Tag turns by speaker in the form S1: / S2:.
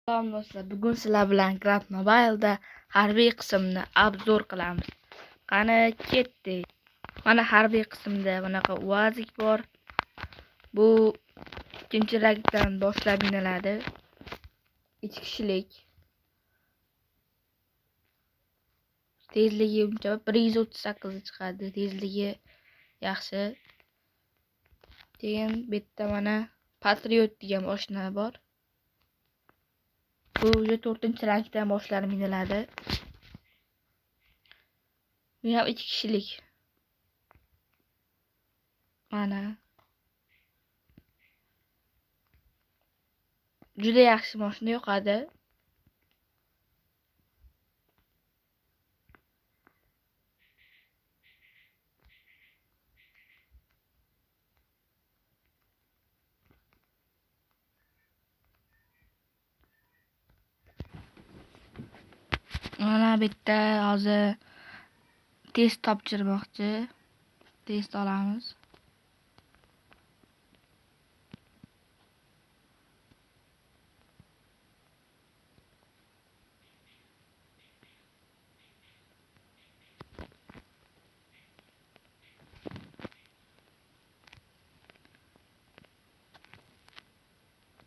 S1: Salom do'stlar, bugun sizlar bilan Grand Mobile'da harbiy qismni obzor qilamiz. Qani ketdik. Mana harbiy qismda bunaqa uazik bor. Bu ikkinchi rankdan boshlab miniladi. 2 kishilik. Tezligi uncha 138 chiqadi. Tezligi yaxshi. Keyin bu yerda mana Patriot degan mashina bor. Bu 4-rankdan boshlab miniladi. Bu ham 2 kishilik. Mana juda yaxshi mashina yoqadi. Mana bu yerda hozir test topshirmoqchi. Test olamiz.